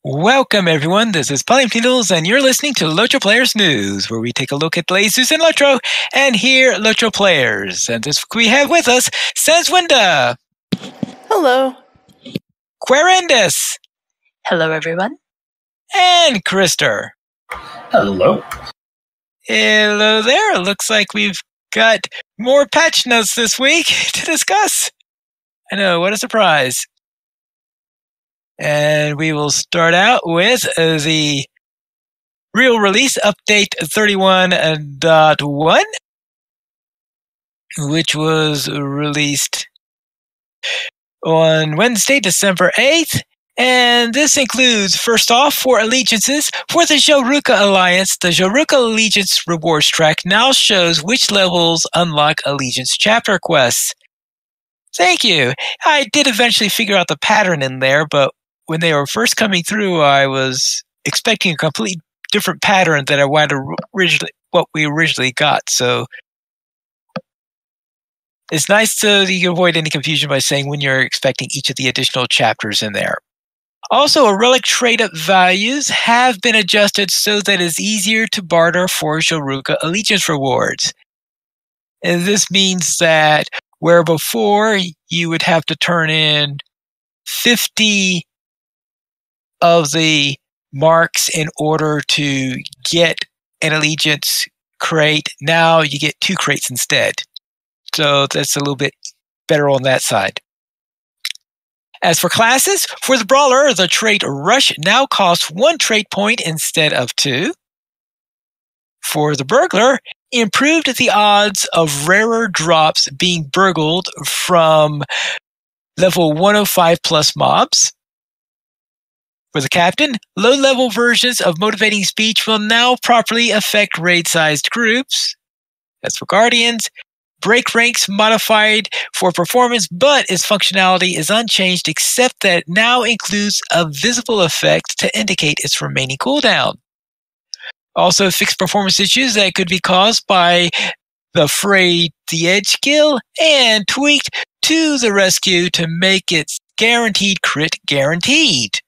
Welcome, everyone. This is Playing Needles, and you're listening to LOTRO Players News, where we take a look at the latest in LOTRO and hear LOTRO players. And this week we have with us Sanswinda. Hello. Querendus. Hello, everyone. And Krister. Hello. Hello there. Looks like we've got more patch notes this week to discuss. I know, what a surprise. And we will start out with the real release update 31.1, which was released on Wednesday, December 8th. And this includes, first off, for allegiances. For the Joruka Alliance, the Joruka Allegiance Rewards track now shows which levels unlock Allegiance chapter quests. Thank you. I did eventually figure out the pattern in there, but when they were first coming through, I was expecting a completely different pattern than what we originally got. So it's nice to you can avoid any confusion by saying when you're expecting each of the additional chapters in there. Also, relic trade-up values have been adjusted so that it's easier to barter for Joruka Allegiance rewards. And this means that where before you would have to turn in 50 of the marks in order to get an allegiance crate, now you get 2 crates instead. So that's a little bit better on that side. As for classes, for the Brawler, the trait Rush now costs 1 trait point instead of 2. For the Burglar, improved the odds of rarer drops being burgled from level 105 plus mobs. For the Captain, low-level versions of motivating speech will now properly affect raid-sized groups. As for Guardians, break ranks modified for performance, but its functionality is unchanged except that it now includes a visible effect to indicate its remaining cooldown. Also, fixed performance issues that could be caused by the Fray the Edge skill, and tweaked to the rescue to make its guaranteed crit guaranteed.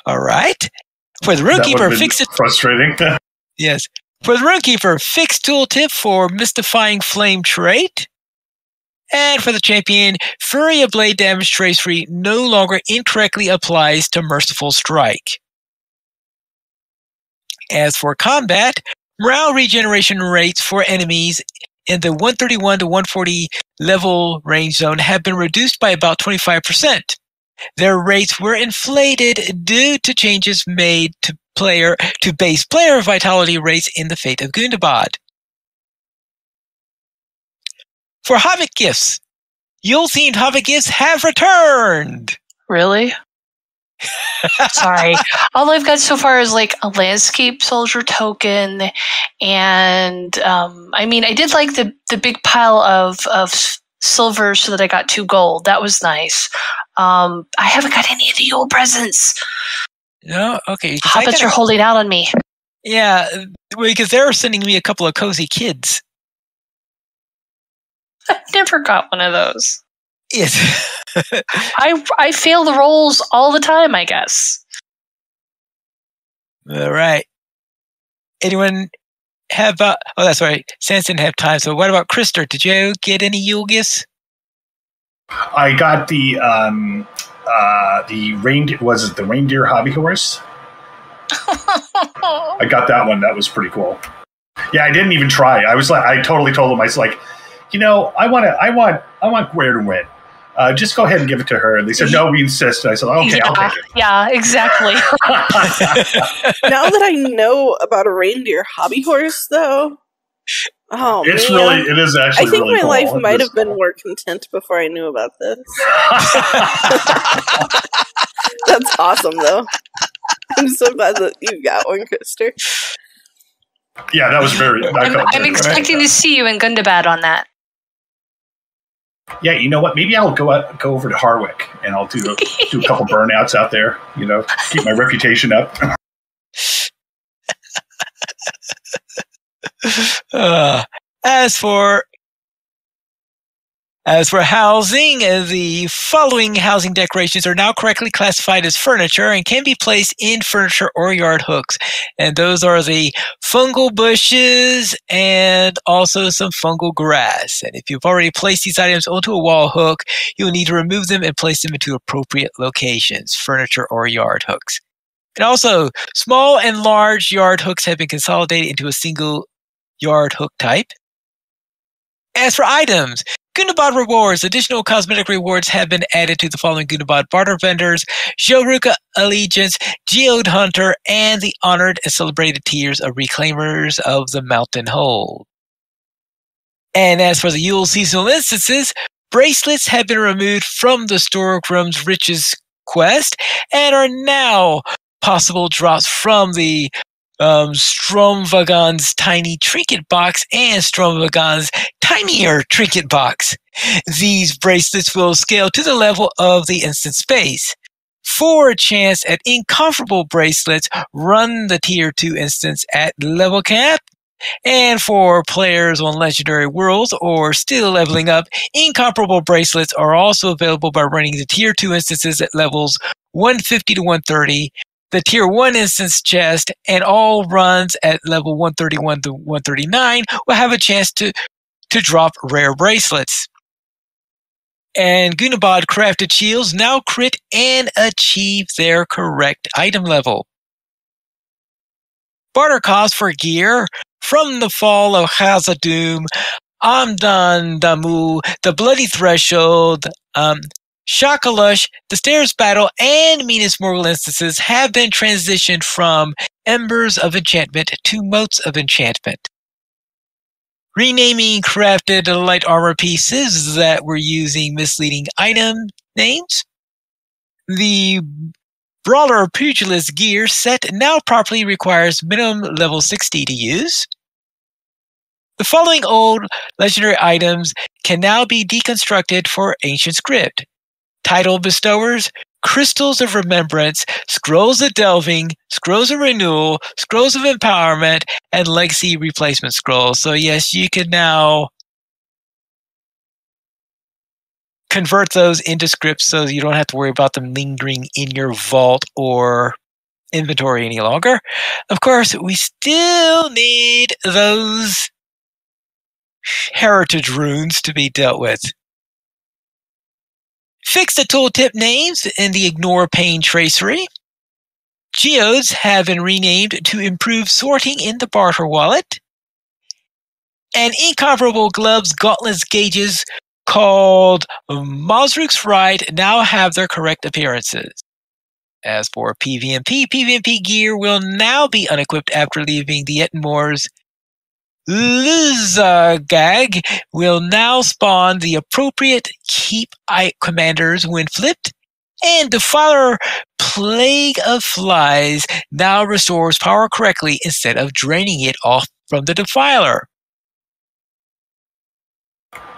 All right. For the Runekeeper, fix it. Frustrating. Yes. For the Runekeeper, fixed tooltip for Mystifying Flame trait. And for the Champion, Fury of Blade damage trace rate no longer incorrectly applies to Merciful Strike. As for combat, morale regeneration rates for enemies in the 131 to 140 level range zone have been reduced by about 25%. Their rates were inflated due to changes made to base player vitality rates in the Fate of Gundabad. For Havoc Gifts, Yule-themed Havoc Gifts have returned! Really? Sorry. All I've got so far is like a landscape soldier token, and I did like the big pile of silver so that I got 2 gold. That was nice. I haven't got any of the Yule presents. No? Okay. Hobbits are holding out on me. Yeah, because they're sending me a couple of cozy kids. I never got one of those. Yes. I fail the rolls all the time, I guess. All right. Anyone have... oh, that's right. Sans didn't have time. So what about Krister? Did you get any Yule gifts? I got the reindeer. Was it the reindeer hobby horse? I got that one. That was pretty cool. Yeah, I didn't even try. I was like, I totally told him. I was like, I want Guare to win. Just go ahead and give it to her. And they said, no, we insist. And I said, okay, I'll take it. Yeah, exactly. Now that I know about a reindeer hobby horse, though, it is actually. I think really my cool. life might have been more content before I knew about this. That's awesome, though. I'm so glad that you got one, Krister. Yeah, that was very. I'm expecting to see you in Gundabad on that. Yeah, you know what? Maybe I'll go over to Harwick and I'll do a couple burnouts out there. Keep my reputation up. As for As for housing, the following housing decorations are now correctly classified as furniture and can be placed in furniture or yard hooks. And those are the fungal bushes and also some fungal grass. And if you've already placed these items onto a wall hook, you'll need to remove them and place them into appropriate locations, furniture or yard hooks. And also, small and large yard hooks have been consolidated into a single yard hook type. As for items, Gunabad Rewards, additional cosmetic rewards have been added to the following Gunabad barter vendors: Joruka Allegiance, Geode Hunter, and the honored and celebrated tiers of Reclaimers of the Mountain Hold. And as for the Yule seasonal instances, bracelets have been removed from the Storegroom's Riches quest and are now possible drops from the Stromvagon's Tiny Trinket Box and Stromvagon's Tinier Trinket Box. These bracelets will scale to the level of the instant space. For a chance at incomparable bracelets, run the Tier 2 instance at level cap. And for players on Legendary Worlds or still leveling up, incomparable bracelets are also available by running the Tier 2 instances at levels 150 to 130, the Tier 1 instance chest, and all runs at level 131 to 139 will have a chance to drop rare bracelets. And Gunabad crafted shields now crit and achieve their correct item level. Barter cost for gear from the Fall of Khazad-dûm, Amdan Damu, the Bloody Threshold, Shakalush, the Stairs Battle, and Minas Morgul instances have been transitioned from Embers of Enchantment to Motes of Enchantment. Renaming crafted light armor pieces that were using misleading item names. The Brawler Pugilist gear set now properly requires minimum level 60 to use. The following old legendary items can now be deconstructed for Ancient Script: Title Bestowers, Crystals of Remembrance, Scrolls of Delving, Scrolls of Renewal, Scrolls of Empowerment, and Legacy Replacement Scrolls. So yes, you can now convert those into scripts so you don't have to worry about them lingering in your vault or inventory any longer. Of course, we still need those heritage runes to be dealt with. Fix the tooltip names in the Ignore Pain tracery. Geodes have been renamed to improve sorting in the barter wallet. And incomparable gloves, gauntlets, gauges called Mosruk's Ride now have their correct appearances. As for PvMP gear will now be unequipped after leaving the Ettenmoors. Luzagag will now spawn the appropriate keep commanders when flipped, and Defiler Plague of Flies now restores power correctly instead of draining it off from the Defiler.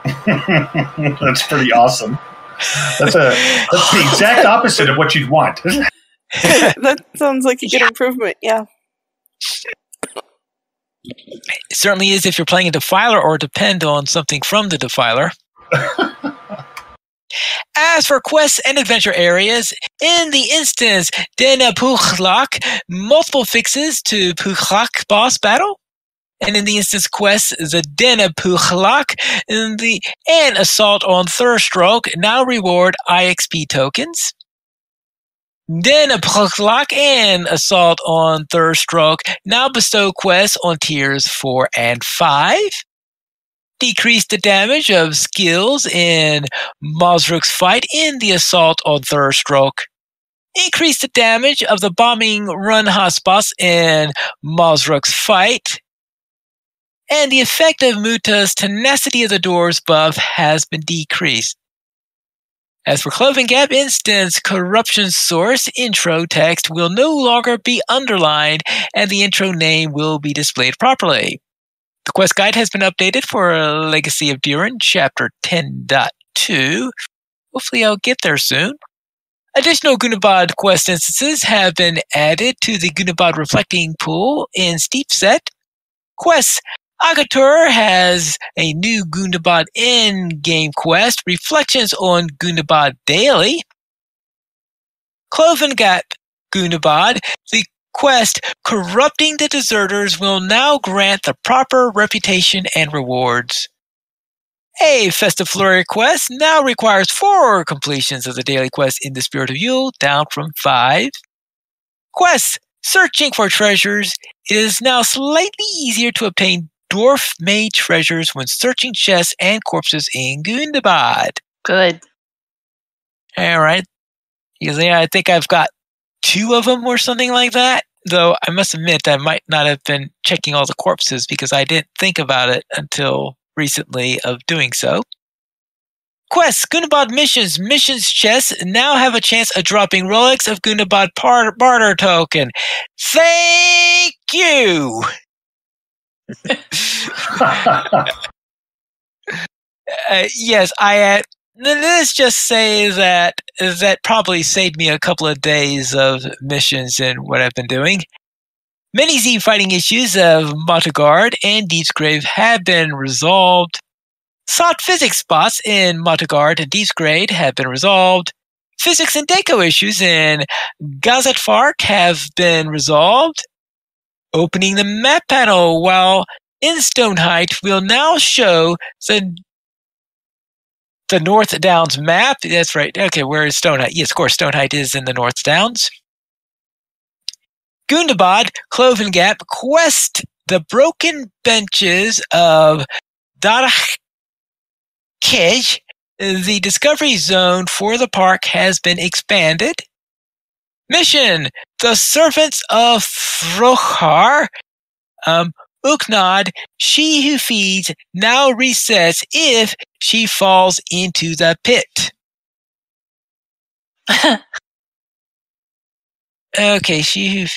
That's pretty awesome. That's the exact opposite of what you'd want. That sounds like a good improvement, yeah. It certainly is if you're playing a Defiler or depend on something from the Defiler. As for quests and adventure areas, in the instance Dena Puchlak, multiple fixes to Puchlak boss battle. And in the instance quests, the Dena Puchlak and Assault on Thurstroke now reward IXP tokens. Dena Puchlak and Assault on Thurstroke now bestow quests on tiers 4 and 5. Decrease the damage of skills in Mosruk's fight in the Assault on Thurstroke. Increase the damage of the bombing run hotspots in Mosruk's fight. And the effect of Muta's Tenacity of the Doors buff has been decreased. As for Cloven Gap instance, Corruption Source intro text will no longer be underlined and the intro name will be displayed properly. The quest guide has been updated for Legacy of Durin, Chapter 10.2. Hopefully I'll get there soon. Additional Gunabad quest instances have been added to the Gunabad Reflecting Pool in Steep Set. Quests Agatur has a new Gundabad in-game quest, Reflections on Gundabad Daily. Cloven Gap Gunabad, the quest Corrupting the Deserters will now grant the proper reputation and rewards. A Festive Flurry quest now requires 4 completions of the daily quest in the Spirit of Yule, down from 5. Quests Searching for Treasures. It is now slightly easier to obtain dwarf-made treasures when searching chests and corpses in Gundabad. Good. All right. Because I think I've got 2 of them or something like that. Though I must admit I might not have been checking all the corpses because I didn't think about it until recently of doing so. Quests, Gunabad missions. Missions chests now have a chance of dropping relics of Gunabad barter token. Thank you! Yes, let's just say that probably saved me a couple of days of missions and what I've been doing. Many Z fighting issues of Montagard and Deepsgrave have been resolved. Sought physics spots in Montagard and Deepsgrave have been resolved. Physics and Deco issues in Gazet Fark have been resolved. Opening the map panel while in Stoneheight will now show the North Downs map. That's right. Okay, where is Stoneheight? Yes, of course, Stoneheight is in the North Downs. Gundabad, Cloven Gap, quest the broken benches of Darach Kej. The discovery zone for the park has been expanded. Mission, the servants of Throchar. Uknad, she who feeds, now resets if she falls into the pit. Okay, she who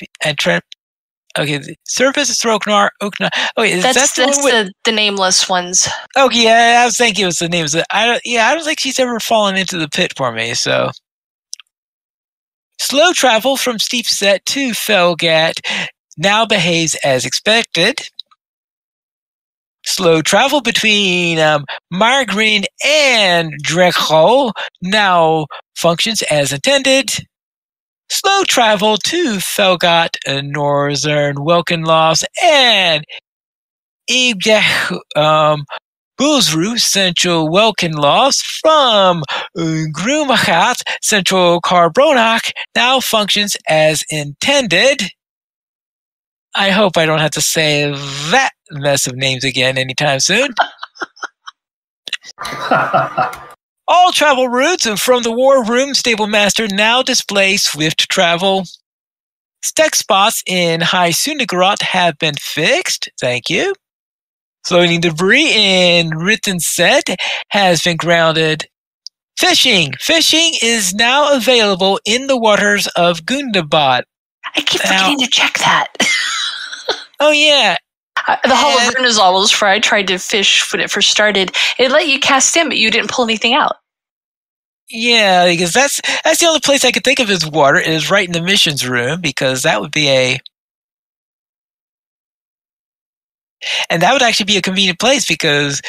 okay, the servants of Throchar, Uknad. Okay, that's the nameless ones. Okay, yeah, I was thinking it was the names. I don't think she's ever fallen into the pit for me. So, slow travel from Steep Set to Felgat now behaves as expected. Slow travel between Margreen and Drekhol now functions as intended. Slow travel to Felgat, Northern Welkenlofts, and Ibjech Bulsru, Central Welkenlofts from Grumachat, Central Carbronach now functions as intended. I hope I don't have to say that mess of names again anytime soon. All travel routes from the War Room Stable Master now display swift travel. Stack spots in High Sundagrot have been fixed. Thank you. Floating debris in Ritten Set has been grounded. Fishing. Fishing is now available in the waters of Gundabad. I keep forgetting to check that. Oh, yeah. The Hall of Runazal was where I tried to fish when it first started. It let you cast in, but you didn't pull anything out. Yeah, because that's the only place I could think of as water is right in the missions room, because that would be and that would actually be a convenient place because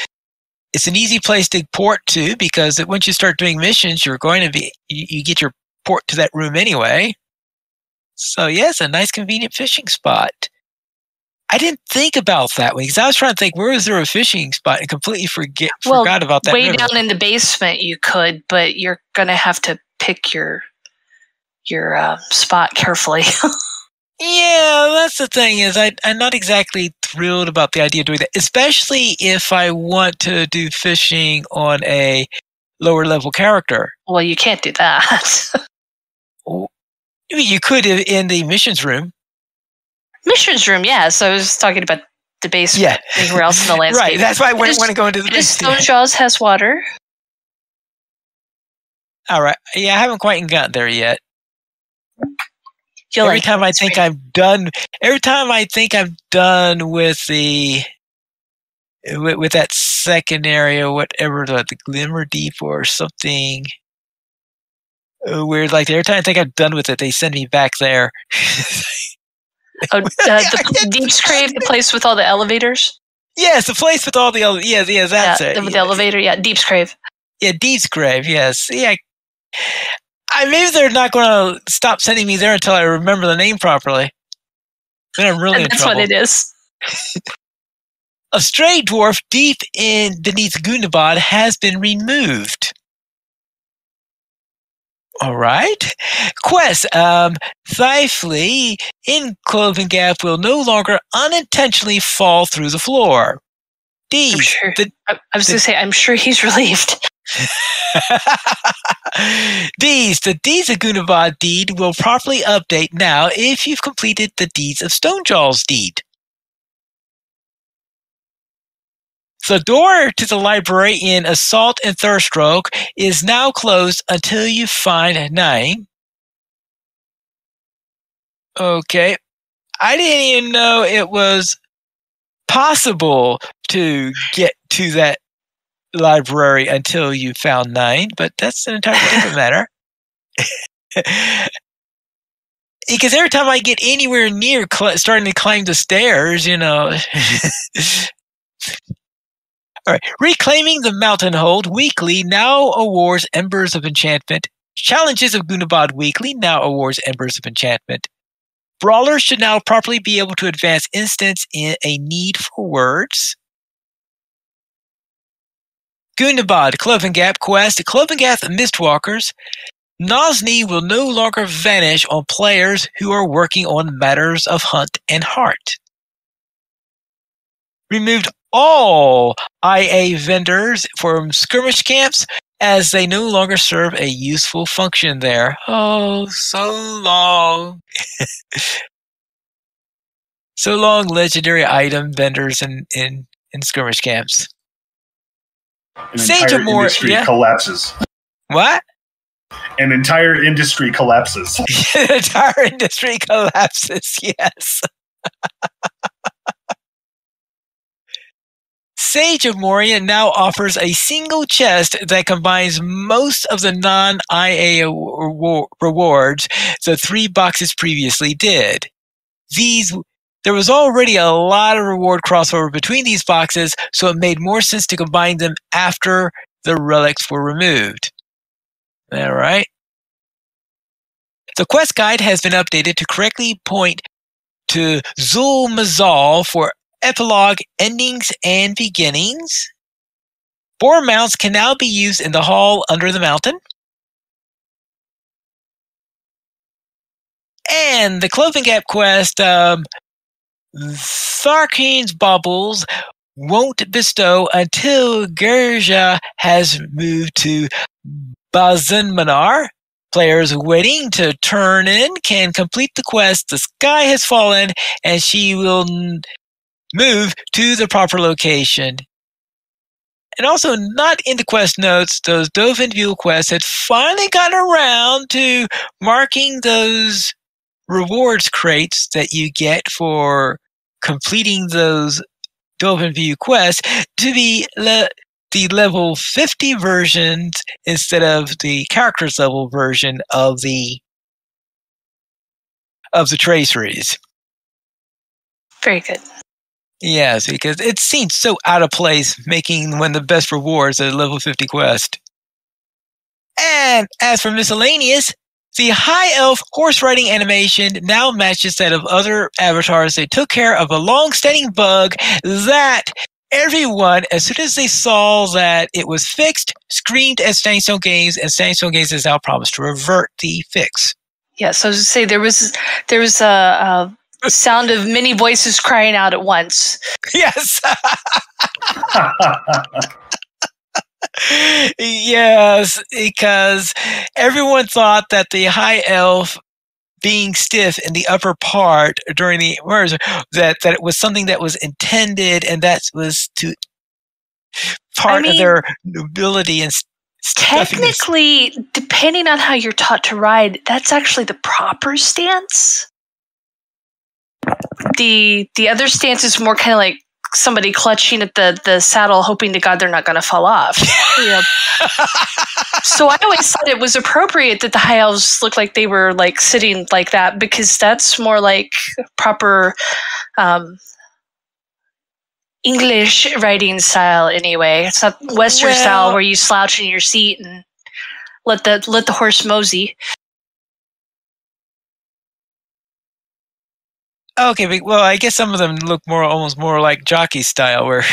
it's an easy place to port to, because once you start doing missions, you're going to be, you get your port to that room anyway. So yes, a nice convenient fishing spot. I didn't think about that one because I was trying to think, where is there a fishing spot, and completely forgot about that. Way river. Down in the basement you could, but you're going to have to pick your spot carefully. Yeah, that's the thing is I'm not exactly thrilled about the idea of doing that, especially if I want to do fishing on a lower level character. Well, you can't do that. You could in the missions room. Missions room, yes. I was talking about the basement. Yeah. Anywhere else in the landscape. Right, that's why I want to go into the basement. Stonejaws has water. All right. Yeah, I haven't quite gotten there yet. Every time I think I'm done with with that second area, whatever, the Glimmer Deep or something weird like that, every time I think I'm done with it, they send me back there. The Deepsgrave, the place with all the elevators? Yes, the place with all the that's it. With the elevator, Deep's Grave. Yeah, Deep's Grave, yes. Yeah. Maybe they're not going to stop sending me there until I remember the name properly. Then I'm really in trouble. That's what it is. A stray dwarf deep beneath Gundabad has been removed. All right. Quest. Thaifley in Cloven Gap will no longer unintentionally fall through the floor. D. I was going to say, I'm sure he's relieved. D's. The Deeds of Gunabad deed will properly update now if you've completed the Deeds of Stonejaw's deed. The door to the library in Assault and Thurstroke is now closed until you find 9. Okay. I didn't even know it was possible to get to that library until you found 9, but that's an entirely different matter. Because every time I get anywhere near starting to climb the stairs, All right. Reclaiming the Mountain Hold weekly now awards Embers of Enchantment. Challenges of Gunabad weekly now awards Embers of Enchantment. Brawlers should now properly be able to advance instants in a need for words. Gunabad Cloven Gap quest. Cloven Gap Mistwalkers. Nosny will no longer vanish on players who are working on matters of hunt and heart. Removed all IA vendors from skirmish camps as they no longer serve a useful function there. Oh, so long. So long, legendary item vendors in skirmish camps. An entire industry collapses. What? An entire industry collapses. An entire industry collapses, yes. Sage of Moria now offers a single chest that combines most of the non-IA rewards the 3 boxes previously did. There was already a lot of reward crossover between these boxes, so it made more sense to combine them after the relics were removed. All right. The quest guide has been updated to correctly point to Zul Mazal for epilogue endings and beginnings. Boar mounts can now be used in the hall under the mountain. And the Cloven Gap quest, Tharkin's Baubles won't bestow until Gerja has moved to Bazanmanar. Players waiting to turn in can complete the quest The Sky Has Fallen, and she will move to the proper location. And also, not in the quest notes, those Dove and View quests had finally gotten around to marking those rewards crates that you get for completing those Dove and View quests to be the level 50 versions instead of the characters level version of the traceries. Very good. Yes, because it seems so out of place making one of the best rewards a level 50 quest. And as for Miscellaneous, the High Elf horse riding animation now matches that of other avatars. They took care of a long-standing bug that everyone, as soon as they saw that it was fixed, screamed at Sandstone Games, and Sandstone Games has now promised to revert the fix. Yeah, so to say there was a sound of many voices crying out at once. Yes. Yes, because everyone thought that the High Elf being stiff in the upper part during the merge, that it was something that was intended, and that was to part of their nobility and technically, depending on how you're taught to ride, that's actually the proper stance. The other stance is more kind of like somebody clutching at the saddle, hoping to God they're not going to fall off. Yep. So I always thought it was appropriate that the high elves looked like they were like sitting like that, because that's more like proper English writing style anyway. It's not Western style where you slouch in your seat and let the horse mosey. Okay, well, I guess some of them look almost more like jockey style, where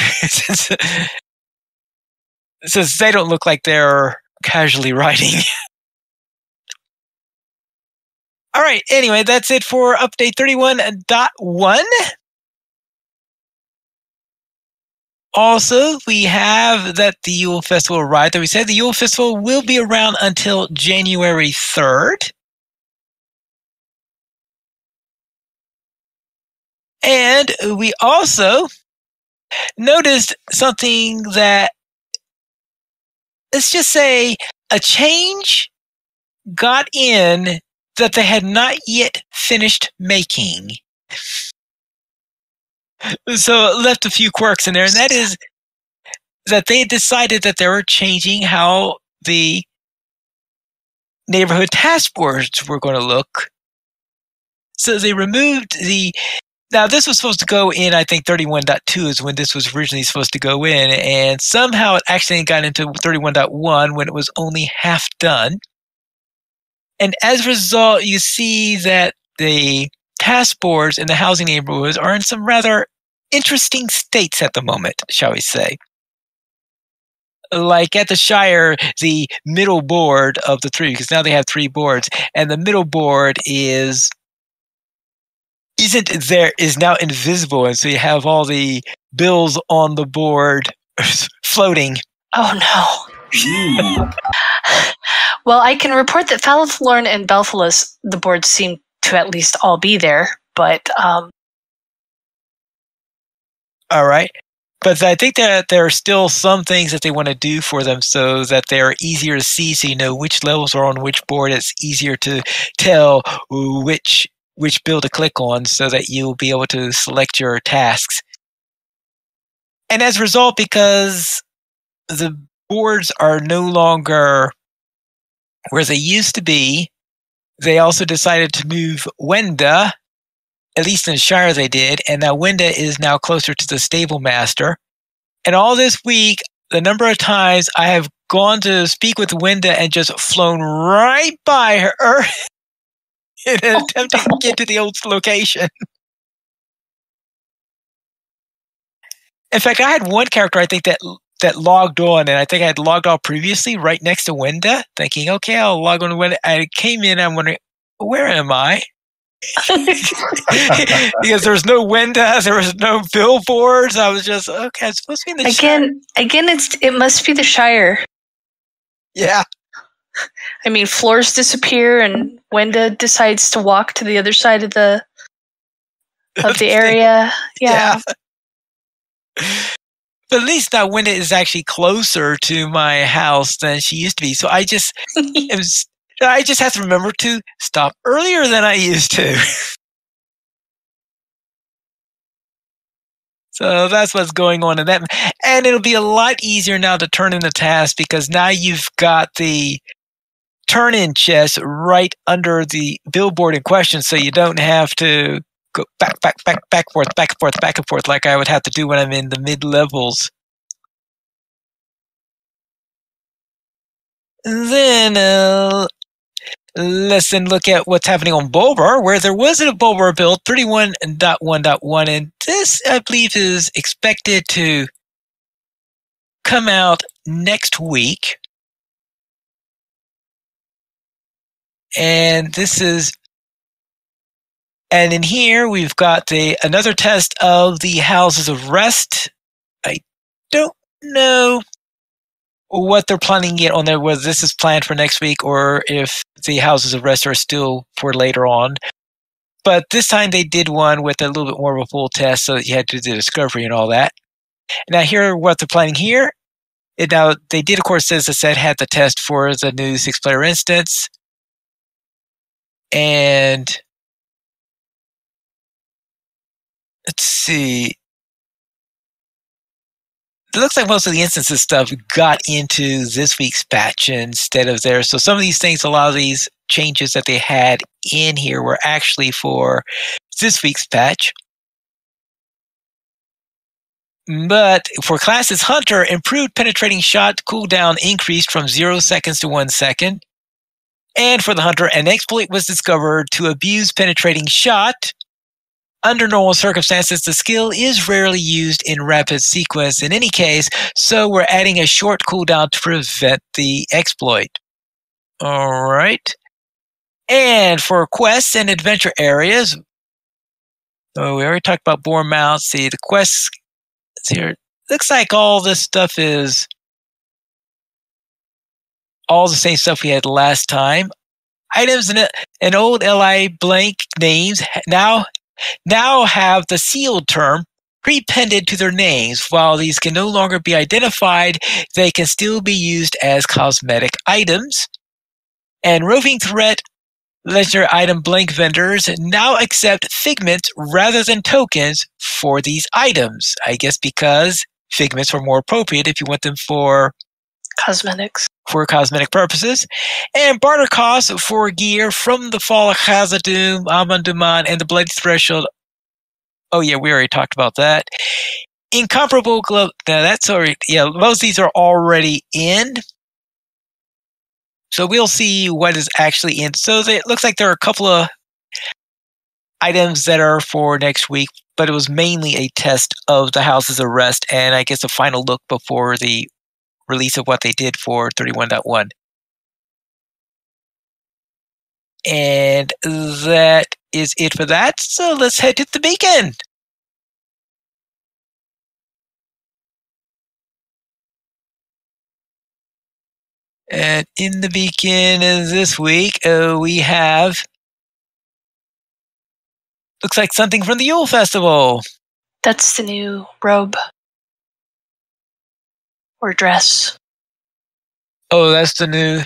since they don't look like they're casually riding. All right. Anyway, that's it for update 31.1. Also, we have that the Yule Festival arrived. That we said the Yule Festival will be around until January 3rd. And we also noticed something that, let's just say, a change got in that they had not yet finished making. So it left a few quirks in there, and that is that they decided that they were changing how the neighborhood task boards were going to look. So they removed now this was supposed to go in, I think 31.2 is when this was originally supposed to go in, and somehow it actually got into 31.1 when it was only half done. And as a result, you see that the task boards in the housing neighborhoods are in some rather interesting states at the moment, shall we say. Like at the Shire, the middle board of the three, because now they have three boards, and the middle board is now invisible, and so you have all the bills on the board floating. Oh no. Well, I can report that Falaflorn and Belphilus, the boards seem to at least all be there, but all right. But I think that there are still some things that they want to do for them so that they're easier to see, so you know which levels are on which board. It's easier to tell which bill to click on so that you'll be able to select your tasks. And as a result, because the boards are no longer where they used to be, they also decided to move Wenda, at least in the Shire they did, and now Wenda is now closer to the stable master. And all this week, the number of times I have gone to speak with Wenda and just flown right by her in an attempt to get to the old location. In fact, I had one character, I think, that logged on, and I think I had logged off previously right next to Wenda, thinking, okay, I'll log on to Wenda. I came in, I'm wondering, where am I? Because there was no Wenda, there was no billboards. I was just, okay, I'm supposed to be in the Shire. Again, it must be the Shire. Yeah. I mean, floors disappear, and Wenda decides to walk to the other side of the area. Yeah. But at least now Wenda is actually closer to my house than she used to be. So I just have to remember to stop earlier than I used to. So that's what's going on in that. And it'll be a lot easier now to turn in the task because now you've got the turn-in chest right under the billboard in question, so you don't have to go back and forth like I would have to do when I'm in the mid-levels. Then let's then look at what's happening on Bulbar, where there wasn't a Bulbar build 31.1.1, and this, I believe, is expected to come out next week. And in here we've got another test of the Houses of Rest. I don't know what they're planning yet on there, whether this is planned for next week or if the Houses of Rest are still for later on. But this time they did one with a little bit more of a full test so that you had to do the discovery and all that. Now here, what they're planning here. Now they did, of course, as I said, had the test for the new 6-player instance. And let's see. It looks like most of the instances stuff got into this week's patch instead of there. So some of these things, a lot of these changes that they had in here were actually for this week's patch. But for classes Hunter, improved penetrating shot cooldown increased from 0 seconds to 1 second. And for the Hunter, an exploit was discovered to abuse penetrating shot. Under normal circumstances, the skill is rarely used in rapid sequence in any case, so we're adding a short cooldown to prevent the exploit. All right. And for quests and adventure areas, we already talked about Bournemouth. See, the quests here. Looks like all this stuff is all the same stuff we had last time. Items in old LI blank names now have the sealed term prepended to their names. While these can no longer be identified, they can still be used as cosmetic items. And roving threat legendary item blank vendors now accept figments rather than tokens for these items. I guess because figments are more appropriate if you want them for cosmetics. For cosmetic purposes. And barter costs for gear from the Fall of Khazad-dûm, Aman-Duman, and the Bloody Threshold. Oh yeah, we already talked about that. Incomparable glove. Now that's already, yeah, most of these are already in. So we'll see what is actually in. So it looks like there are a couple of items that are for next week, but it was mainly a test of the House's Arrest and I guess a final look before the release of what they did for 31.1. And that is it for that. So let's head to the beacon. And in the beacon this week, we have, looks like something from the Yule Festival. That's the new robe. Or dress. Oh, that's the new.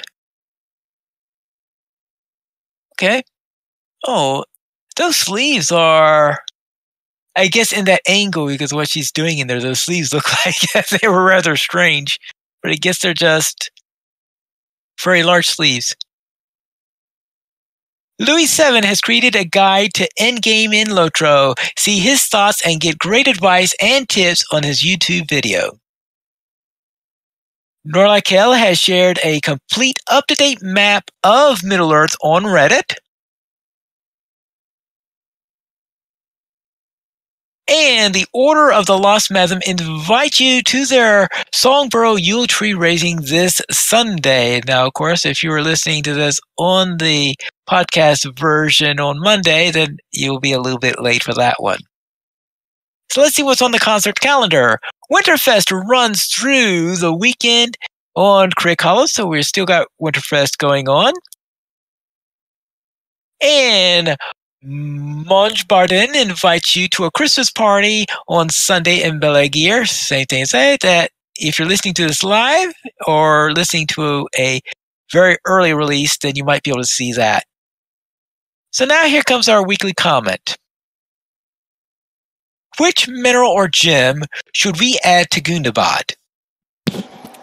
Okay. Oh, those sleeves are, I guess, in that angle because what she's doing in there, those sleeves look like they were rather strange. But I guess they're just very large sleeves. Louis 7 has created a guide to endgame in LOTRO. See his thoughts and get great advice and tips on his YouTube video. Norlakel has shared a complete up-to-date map of Middle-earth on Reddit. And the Order of the Lost Matham invites you to their Songborough Yule Tree raising this Sunday. Now, of course, if you were listening to this on the podcast version on Monday, then you'll be a little bit late for that one. So let's see what's on the concert calendar. Winterfest runs through the weekend on Crick Hollow, so we've still got Winterfest going on. And Monge Bardin invites you to a Christmas party on Sunday in Balaguer. Same thing as that if you're listening to this live or listening to a very early release, then you might be able to see that. So now here comes our weekly comment. Which mineral or gem should we add to Gundabad?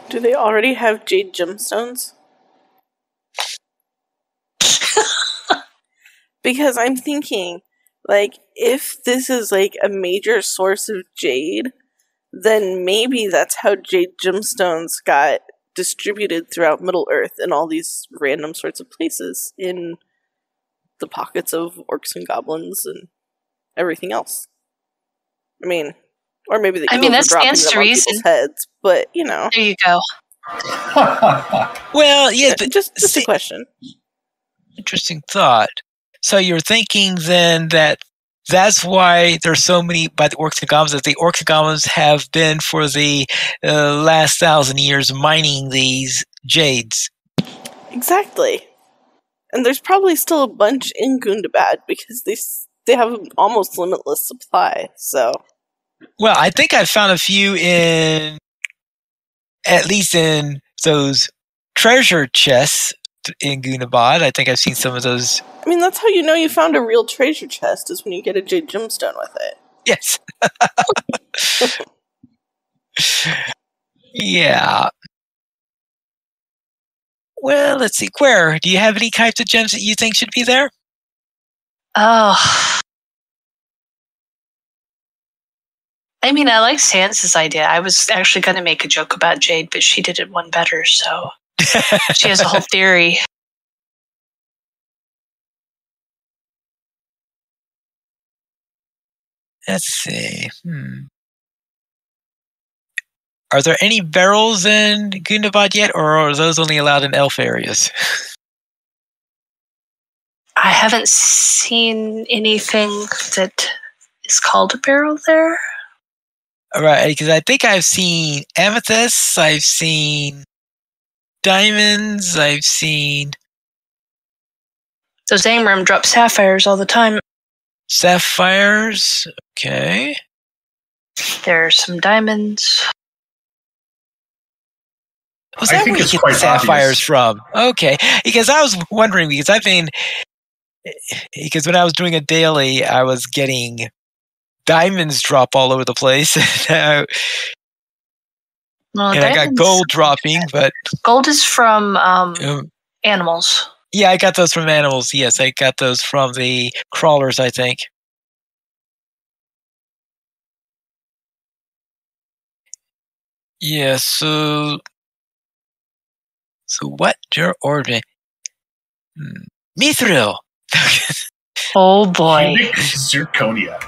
Do they already have Jade Gemstones? Because I'm thinking, like, if this is like a major source of jade, then maybe that's how Jade Gemstones got distributed throughout Middle-earth in all these random sorts of places in the pockets of orcs and goblins and everything else. I mean, or maybe the evils that are dropping stands them to on reason. people's heads, but you know. There you go. Well, yeah, but just a question. Interesting thought. So you're thinking then that that's why there's so many by the orcs and goblins, that the orcs and goblins have been for the last 1,000 years mining these jades. Exactly. And there's probably still a bunch in Gundabad because they have an almost limitless supply, so. Well, I think I found a few at least in those treasure chests in Gunabad. I think I've seen some of those. I mean, that's how you know you found a real treasure chest, is when you get a jade gemstone with it. Yes. Yeah. Well, let's see. Quare, do you have any types of gems that you think should be there? Oh. I mean, I like Sans's idea. I was actually going to make a joke about Jade, but she did it one better, so she has a whole theory. Let's see. Are there any barrels in Gundabad yet, or are those only allowed in elf areas? I haven't seen anything that is called a barrel there. All right, because I think I've seen amethysts, I've seen diamonds, I've seen... Those Amram drop sapphires all the time. Sapphires, okay. There's some diamonds. Was that where you get the sapphires from? Okay, because I was wondering, because when I was doing a daily, I was getting diamonds drop all over the place. And I got gold dropping, but... Gold is from animals. Yeah, I got those from animals. Yes, I got those from the crawlers, I think. Yeah, so what you're ordering? Mithril! Oh boy. Cubic zirconia.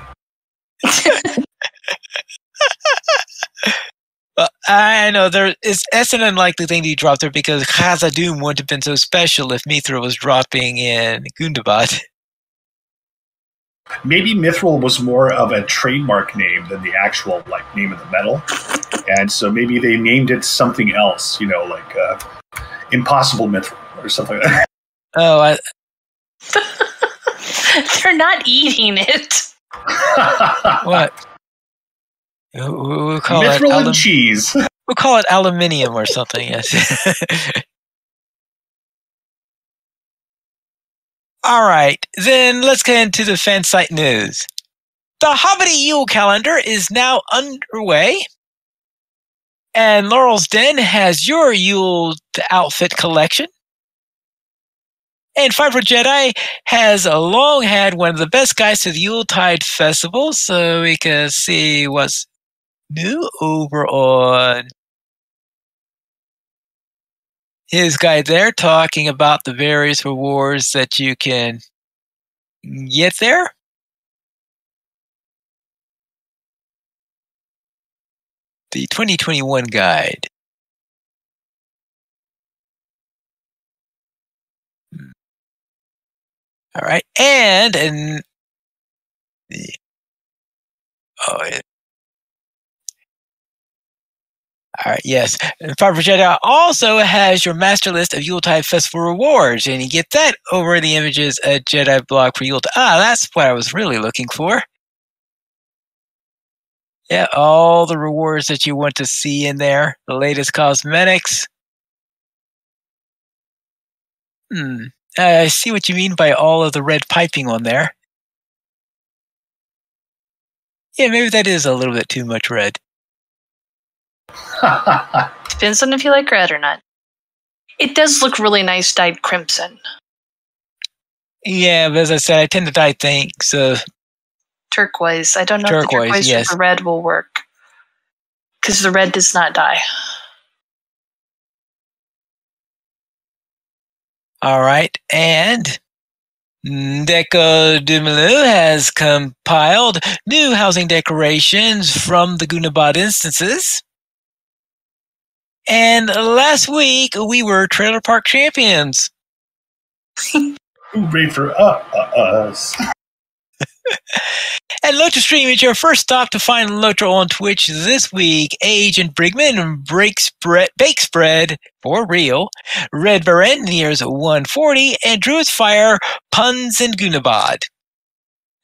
Well, I know it's an unlikely thing to drop there because Khazad-dûm wouldn't have been so special if Mithril was dropping in Gundabad. Maybe Mithril was more of a trademark name than the actual name of the metal, and so maybe they named it something else. Like Impossible Mithril or something like that. Oh, they're not eating it. What? We'll call Mithril and cheese. We'll call it aluminium or something. Yes. All right, then let's get into the fan site news. The Hobbity Yule calendar is now underway, and Laurel's Den has your Yule outfit collection. And Five for Jedi has long had one of the best guides to the Yuletide Festival, so we can see what's new over on his guide there, talking about the various rewards that you can get there. The 2021 guide. All right, and all right, yes. Five for Jedi also has your master list of Yuletide Festival rewards, and you get that over the images at Jedi blog for Yuletide. That's what I was really looking for. Yeah, all the rewards that you want to see in there. The latest cosmetics. I see what you mean by all of the red piping on there. Yeah, maybe that is a little bit too much red. Depends on if you like red or not. It does look really nice dyed crimson. Yeah, but as I said, I tend to dye things. Turquoise. I don't know if the turquoise yes. or the red will work. Because the red does not dye. All right, and Deco Dumelu has compiled new housing decorations from the Gunabad instances. And last week, we were Trailer Park champions. Hooray for us. And LOTRO Stream is your first stop to find LOTRO on Twitch this week. Agent Brigman Bake Spread for real. Red Baron nears 140, and Druid's Fire puns in Gunabad.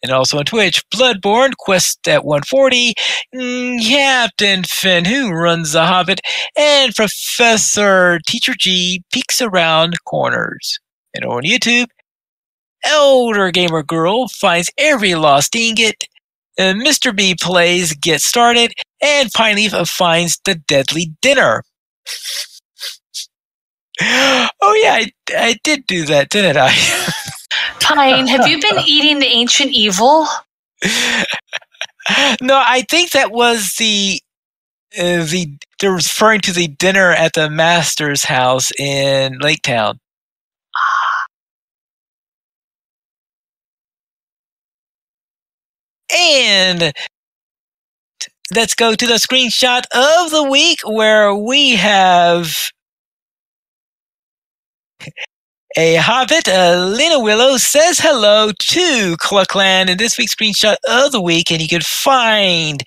And also on Twitch, Bloodborne Quest at 140, Captain Finn, who runs the Hobbit, and Professor Teacher G peeks around corners. And on YouTube, Elder Gamer Girl finds every lost ingot, Mr. B plays Get Started, and Pineleaf finds the Deadly Dinner. Oh yeah, I did do that, didn't I? Pine, have you been eating the ancient evil? No, I think that was they're referring to the dinner at the master's house in Lake Town. And let's go to the screenshot of the week where we have a Hobbit, Lena Willow, says hello to Cluckland in this week's screenshot of the week, and you can find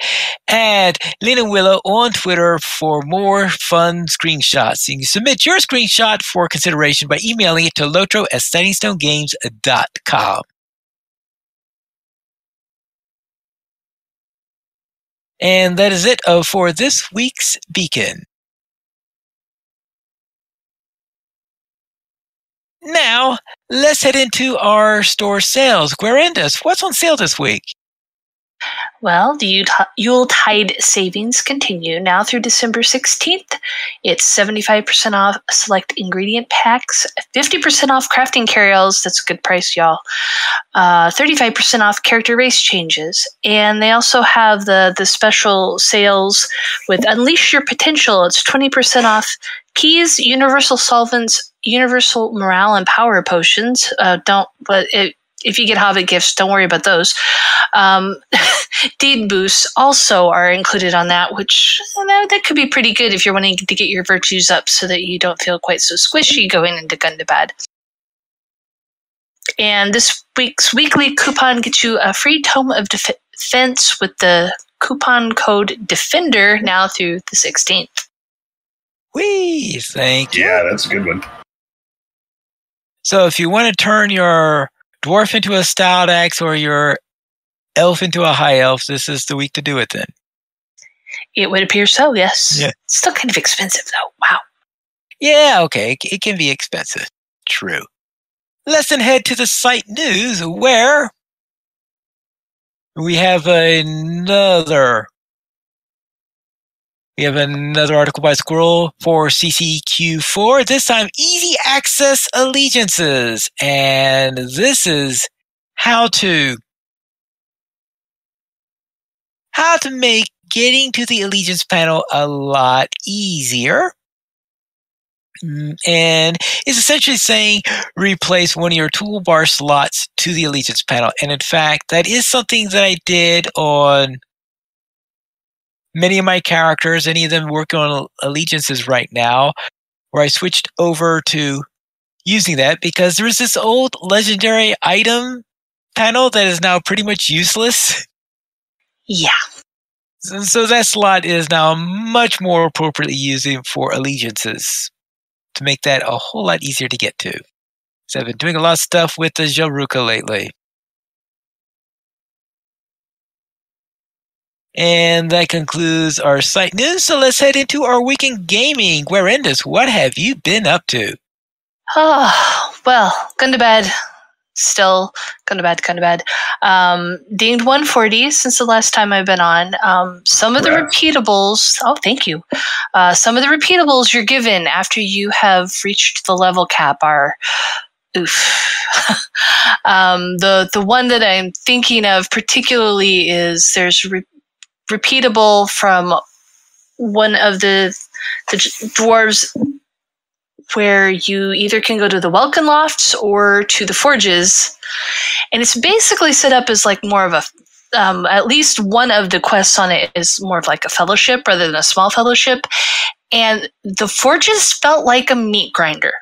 at Lena Willow on Twitter for more fun screenshots. You can submit your screenshot for consideration by emailing it to lotro@standingstonegames.com. And that is it for this week's Beacon. Now, let's head into our store sales. Guarendas, what's on sale this week? Well, the Yuletide savings continue now through December 16th. It's 75% off select ingredient packs, 50% off crafting carryalls. That's a good price, y'all. 35% off character race changes. And they also have the special sales with Unleash Your Potential. It's 20% off keys, universal solvents, universal morale and power potions. If you get Havoc Gifts, don't worry about those. Deed boosts also are included on that, which that could be pretty good if you're wanting to get your virtues up so that you don't feel quite so squishy going into Gundabad. And this week's weekly coupon gets you a free Tome of Defense with the coupon code DEFENDER now through the 16th. Whee! Thank you. Yeah, that's a good one. So if you want to turn your dwarf into a styled axe or your elf into a high elf, this is the week to do it then. It would appear so, yes. Yeah. Still kind of expensive, though. Wow. Yeah, okay. It can be expensive. True. Let's then head to the site news where we have another article by Squirrel for CCQ4. This time, easy access allegiances. And this is how to make getting to the allegiance panel a lot easier. And it's essentially saying replace one of your toolbar slots to the allegiance panel. And in fact, that is something that I did on many of my characters, any of them working on allegiances right now, where I switched over to using that because there is this old legendary item panel that is now pretty much useless. Yeah. So that slot is now much more appropriately using for allegiances to make that a whole lot easier to get to. So I've been doing a lot of stuff with the Jaruka lately. And that concludes our site news. So let's head into our weekend gaming. Guarendas, what have you been up to? Oh, well, Gundabad. Still Gunabad. Dinged 140 since the last time I've been on. Some of the repeatables, thank you. Some of the repeatables you're given after you have reached the level cap are oof. The one that I'm thinking of particularly is there's repeatable from one of the dwarves where you either can go to the Welkin Lofts or to the Forges. And it's basically set up as like more of a, at least one of the quests on it is more of like a fellowship rather than a small fellowship. And the Forges felt like a meat grinder.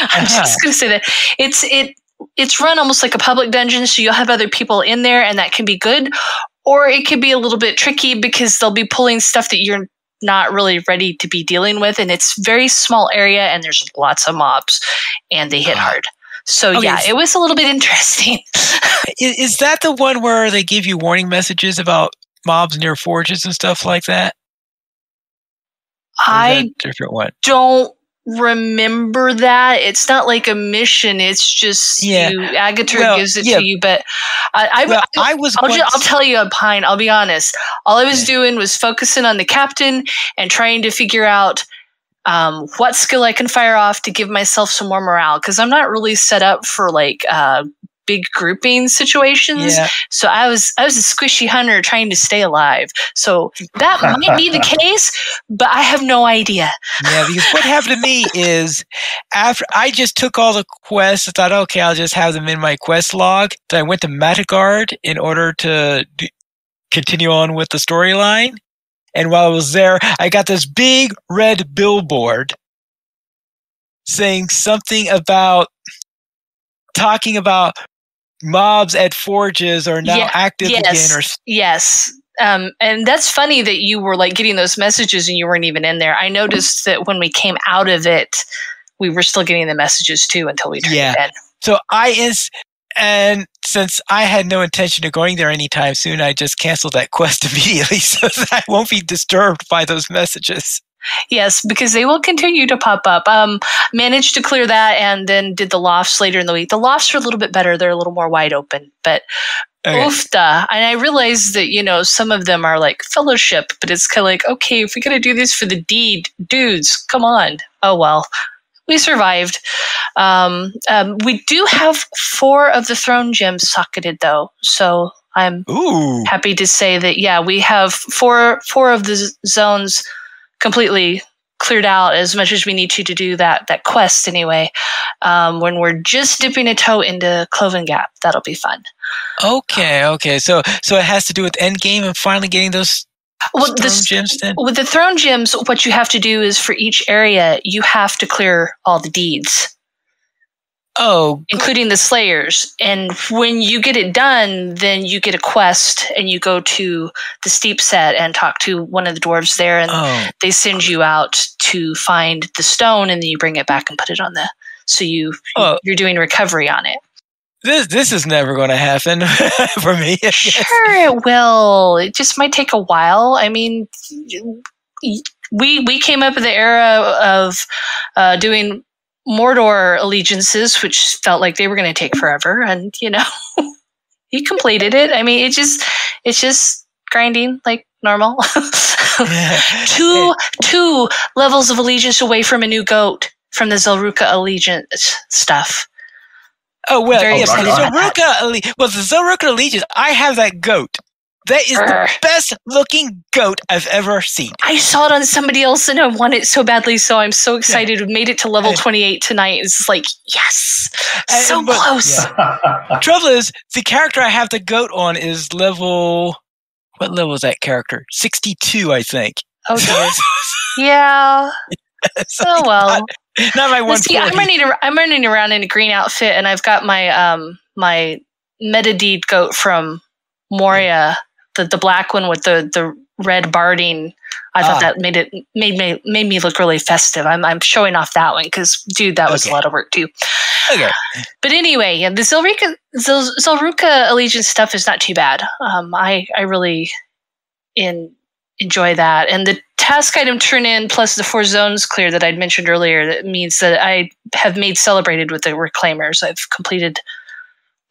I'm just going to say that. It's run almost like a public dungeon, so you'll have other people in there, and that can be good. Or it could be a little bit tricky because they'll be pulling stuff that you're not really ready to be dealing with, and it's very small area and there's lots of mobs and they hit hard. So yeah, it was a little bit interesting. Is that the one where they give you warning messages about mobs near forges and stuff like that? I different one? Don't remember that. It's not like a mission. It's just Agator gives it to you. But I'll tell you a pine. I'll be honest. All I was doing was focusing on the captain and trying to figure out what skill I can fire off to give myself some more morale, because I'm not really set up for like big grouping situations. Yeah. So I was a squishy hunter trying to stay alive. So that might be the case, but I have no idea. Yeah, because what happened to me is after I just took all the quests, I thought, okay, I'll just have them in my quest log. So I went to Matagard in order to continue on with the storyline. And while I was there, I got this big red billboard saying something about talking about mobs at forges are now active again. Yes. And that's funny that you were like getting those messages and you weren't even in there. I noticed that when we came out of it, we were still getting the messages too until we turned it in. So and since I had no intention of going there anytime soon, I just canceled that quest immediately so that I won't be disturbed by those messages. Yes, because they will continue to pop up. Managed to clear that and then did the lofts later in the week. The lofts are a little bit better. They're a little more wide open. But oofta. And I realized that, some of them are like fellowship, but it's kind of like, okay, if we got to do this for the deed, dudes, come on. Oh, well. We survived. We do have 4 of the throne gems socketed, though. So I'm happy to say that, we have four of the zones completely cleared out as much as we need to do that quest anyway. When we're just dipping a toe into Cloven Gap, that'll be fun. Okay. So it has to do with endgame and finally getting those throne gems then? With the throne gems, what you have to do is for each area, you have to clear all the deeds. Oh. Including the Slayers. And when you get it done, then you get a quest and you go to the Steep Set and talk to one of the dwarves there and they send you out to find the stone and then you bring it back and put it on so you're doing recovery on it. This is never going to happen for me. Sure it will. It just might take a while. I mean, we came up in the era of doing Mordor allegiances, which felt like they were going to take forever. And, he completed it. I mean, it's just grinding like normal. Two levels of allegiance away from a new goat from the Zelruka allegiance stuff. Oh, well, the Zelruka allegiance, I have that goat. That is the best looking goat I've ever seen. I saw it on somebody else and I want it so badly, so I'm so excited. We made it to level 28 tonight. It's just like, yes, so close. Yeah. Trouble is, the character I have the goat on is level... What level is that character? 62, I think. Oh, dear. Yeah. Oh, well. Not my 140. See, I'm running around in a green outfit and I've got my my Metadeed goat from Moria, the black one with the red barding. I thought that made me look really festive. I'm showing off that one because, dude, that was a lot of work too. Okay. But anyway, the Zelruka allegiance stuff is not too bad. I really enjoy that. And the task item turn in plus the 4 zones clear that I'd mentioned earlier, that means that I have made celebrated with the reclaimers. I've completed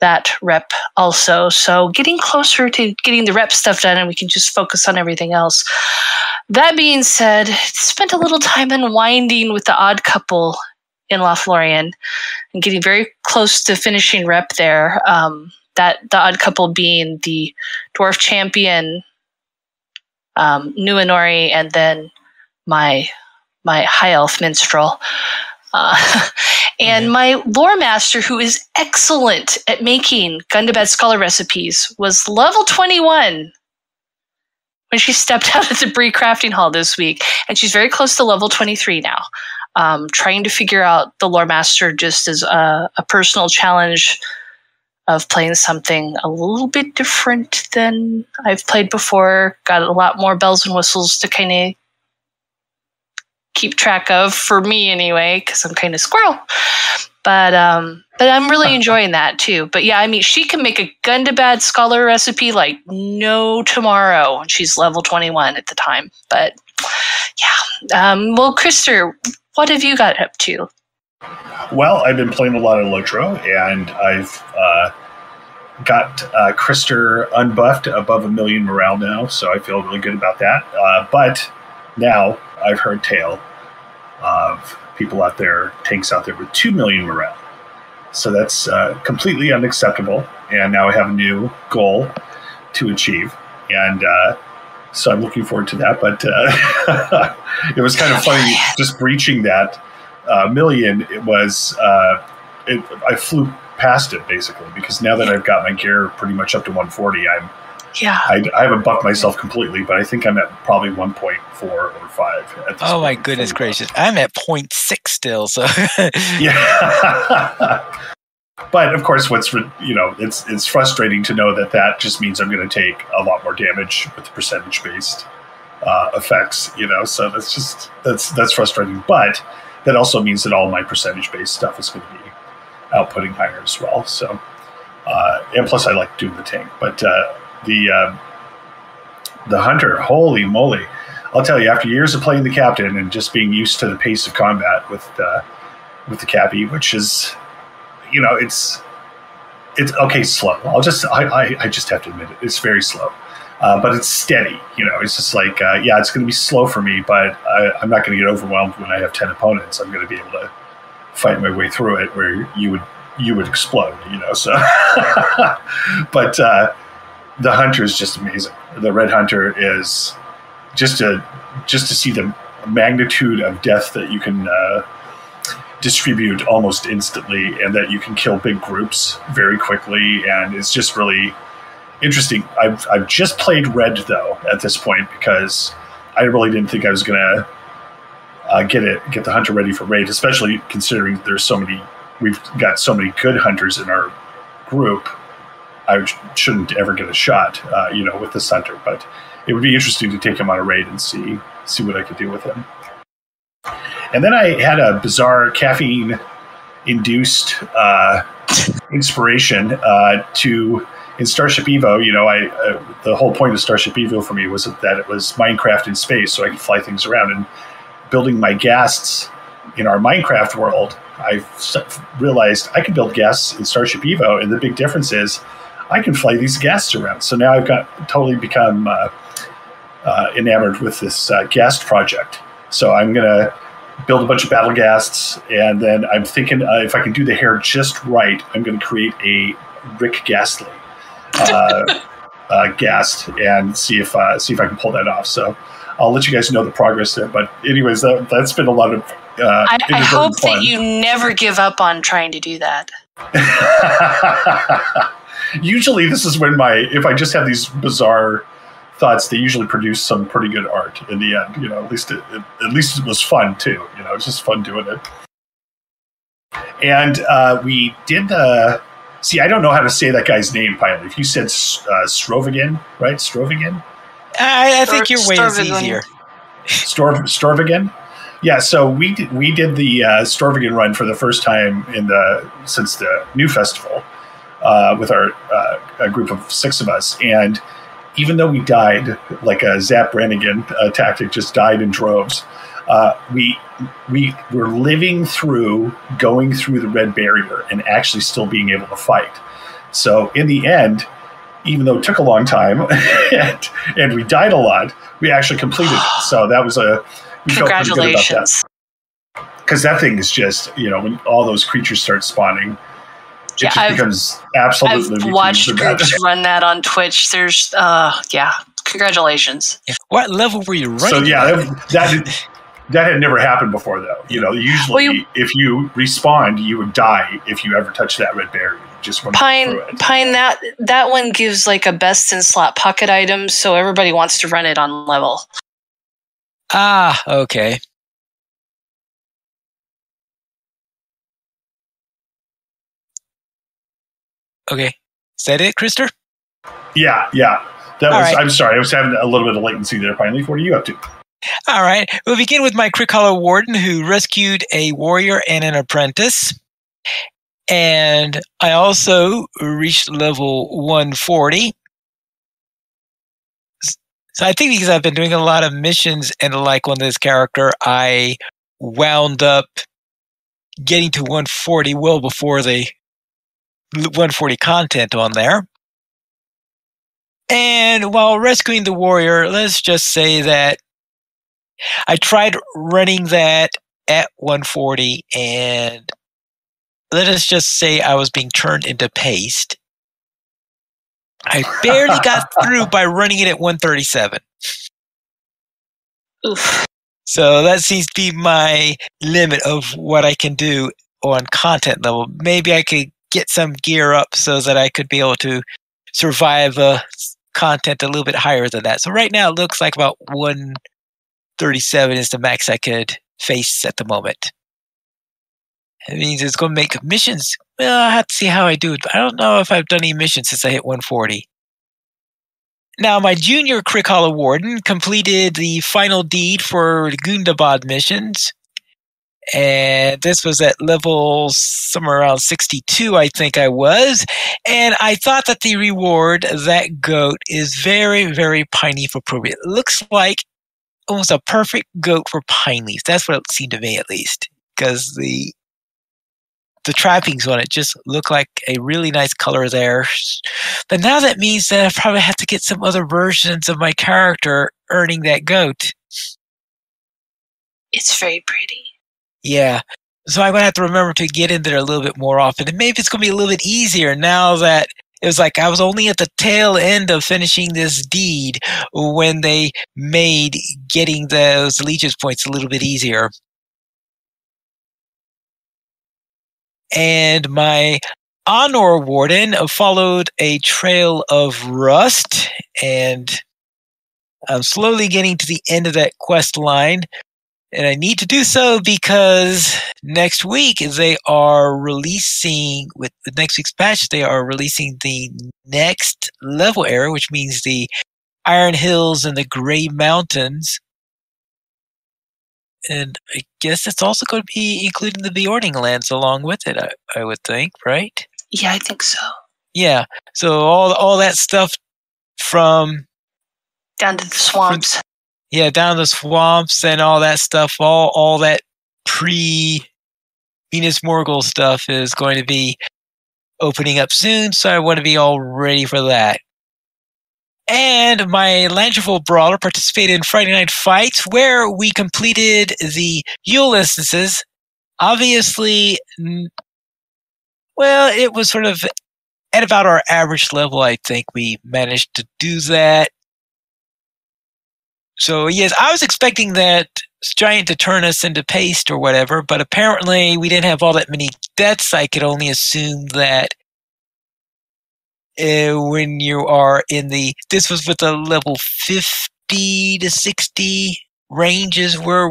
that rep also. So getting closer to getting the rep stuff done and we can just focus on everything else. That being said, spent a little time unwinding with the Odd Couple in Lothlorien and getting very close to finishing rep there. That the Odd Couple being the Dwarf Champion, Nuanori, and then my High Elf Minstrel. And my lore master, who is excellent at making Gundabad Scholar recipes, was level 21 when she stepped out of the Bree Crafting Hall this week. And she's very close to level 23 now. Trying to figure out the lore master just as a personal challenge of playing something a little bit different than I've played before. Got a lot more bells and whistles to kind of keep track of, for me anyway, because I'm kind of squirrel. But I'm really enjoying that too. But yeah, I mean, she can make a Gundabad Scholar recipe like no tomorrow. She's level 21 at the time. But yeah. Well, Krister, what have you got up to? Well, I've been playing a lot of LOTRO, and I've got Krister unbuffed above 1 million morale now, so I feel really good about that. But now I've heard tale of people out there, tanks out there with 2 million morale. So that's completely unacceptable. And now I have a new goal to achieve. And so I'm looking forward to that. But it was kind of funny just breaching that million. It was, I flew past it basically, because now that I've got my gear pretty much up to 140, I haven't buffed myself completely, but I think I'm at probably 1.4 or 5 at this point. My goodness gracious. I'm at 0.6 still, so yeah. But of course, it's frustrating to know that just means I'm going to take a lot more damage with the percentage-based effects, so that's frustrating. But that also means that all my percentage-based stuff is going to be outputting higher as well. So, and plus I like doing the tank, but the hunter, holy moly! I'll tell you, after years of playing the captain and just being used to the pace of combat with the cappy, which is, it's okay, slow. I just have to admit it. It's very slow, but it's steady. It's just like, it's going to be slow for me, but I'm not going to get overwhelmed when I have 10 opponents. I'm going to be able to fight my way through it where you would explode, so. But the hunter is just amazing. The red hunter is just to see the magnitude of death that you can distribute almost instantly, and that you can kill big groups very quickly, and it's just really interesting. I've just played red though at this point, because I really didn't think I was gonna get the hunter ready for raid, especially considering we've got so many good hunters in our group. I shouldn't ever get a shot, with this hunter, but it would be interesting to take him on a raid and see what I could do with him. And then I had a bizarre caffeine-induced inspiration in Starship Evo. The whole point of Starship Evo for me was that it was Minecraft in space, so I could fly things around. And building my ghasts in our Minecraft world, I realized I could build ghasts in Starship Evo, and the big difference is I can fly these ghasts around. So now I've totally become enamored with this ghast project. So I'm going to build a bunch of battle ghasts, and then I'm thinking if I can do the hair just right, I'm going to create a Rick Ghastly ghast and see if I can pull that off. So I'll let you guys know the progress there. But anyways, that's been a lot of I hope fun. that you never give up on trying to do that. Usually this is when if I just have these bizarre thoughts, they usually produce some pretty good art in the end. At least it was fun too. It was just fun doing it. And we did see, I don't know how to say that guy's name, Pilot. If you said Strovigan, right? Strovigan? I think your way is easier. Storvigan? Yeah, so we did the Storvigan run for the first time since the new festival with a group of 6 of us. And even though we died like a Zap Brannigan tactic, just died in droves, we were living through going through the red barrier and actually still being able to fight. So in the end, even though it took a long time and we died a lot, we actually completed it. So that was we felt pretty good about that. Because that thing is just, when all those creatures start spawning, it just becomes absolutely. I've watched groups run that on Twitch. There's, congratulations. What level were you running? So that had never happened before, though. Usually if you respawned, you would die if you ever touched that red barrier. Just Pine, that one gives like a best in slot pocket item, so everybody wants to run it on level. Ah, okay. Okay. Is that it, Krister? Yeah. Right. I'm sorry. I was having a little bit of latency there, Pine Leaf. What are you up to? All right. We'll begin with my Crick Hollow Warden, who rescued a warrior and an apprentice. And I also reached level 140. So I think because I've been doing a lot of missions and the like on this character, I wound up getting to 140 well before the 140 content on there. And while rescuing the warrior, let's just say that I tried running that at 140 and let us just say I was being turned into paste. I barely got through by running it at 137. Oof. So that seems to be my limit of what I can do on content level. Maybe I could get some gear up so that I could be able to survive content a little bit higher than that. So right now it looks like about 137 is the max I could face at the moment. It means it's going to make missions. Well, I have to see how I do it. I don't know if I've done any missions since I hit 140. Now, my junior Crick Hollow Warden completed the final deed for the Gundabad missions. And this was at level somewhere around 62, I think I was. And I thought that the reward, that goat, is very, very pine leaf appropriate. It looks like almost a perfect goat for pine leaf. That's what it seemed to me, at least. Because the trappings on it just look like a really nice color there. But now that means that I probably have to get some other versions of my character earning that goat. It's very pretty. Yeah. So I'm going to have to remember to get in there a little bit more often. And maybe it's going to be a little bit easier now that it was like I was only at the tail end of finishing this deed when they made getting those allegiance points a little bit easier. And my Honor Warden followed a trail of rust, and I'm slowly getting to the end of that quest line. And I need to do so because next week they are releasing, with next week's patch, they are releasing the next level area, which means the Iron Hills and the Gray Mountains. And I guess it's also going to be including the Bjorning lands along with it, I would think, right? Yeah, I think so. Yeah. So all that stuff from down to the swamps. Down the swamps and all that stuff, all that pre-Venus Morgul stuff is going to be opening up soon, so I want to be all ready for that. And my Landrival Brawler participated in Friday Night Fights, where we completed the Yule instances. Obviously, well, it was sort of at about our average level, I think we managed to do that. So, yes, I was expecting that giant to turn us into paste or whatever, but apparently we didn't have all that many deaths. I could only assume that when you are in this was with the level 50 to 60 ranges where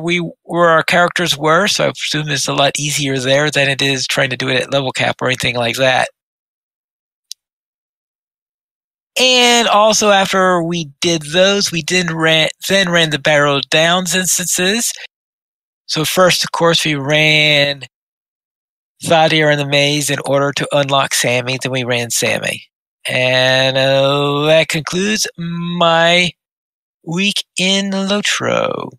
our characters were, so I presume it's a lot easier there than it is trying to do it at level cap or anything like that. And also after we did those, we then ran the Barrow Downs instances. So first, of course, we ran Thadir in the Maze in order to unlock Sammy. Then we ran Sammy. And that concludes my week in LOTRO.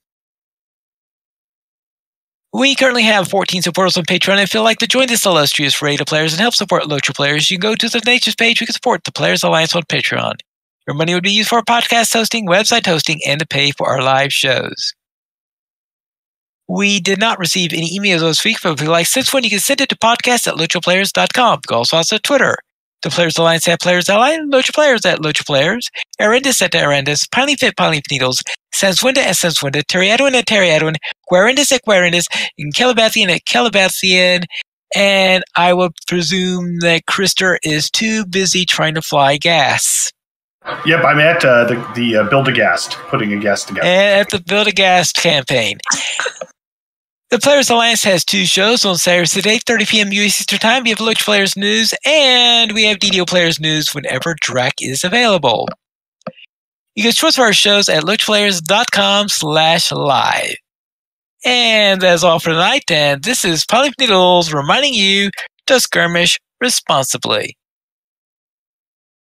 We currently have 14 supporters on Patreon. If you'd like to join this illustrious array of players and help support LOTRO players, you can go to the Nature's page. We can support the Players Alliance on Patreon. Your money would be used for podcast hosting, website hosting, and to pay for our live shows. We did not receive any emails this week, but if you'd like to send one, you can send it to podcast@LOTROplayers.com. You can also us on Twitter. The Players Alliance @Players Ally, LOTRO Players @LOTROplayers, Arendis @Arendis, Pinelyfit Pineleaf Needles, Sanswinda @Sanswinda, Terry Edwin @Terry Edwin, Guarendis @Guarendis, and Calibathian @Calibathian, and I would presume that Krister is too busy trying to fly gas. Yep, I'm at the Build-A-Ghast, putting a gas together. At the Build-A-Ghast campaign. The Players Alliance has two shows on Saturdays today, 30 p.m. U.S. Eastern Time. We have LOTRO Players News, and we have DDO Players News whenever Drac is available. You can source our shows at LOTROplayers.com/live. And that's all for tonight, and this is Pineleaf Needles reminding you to skirmish responsibly.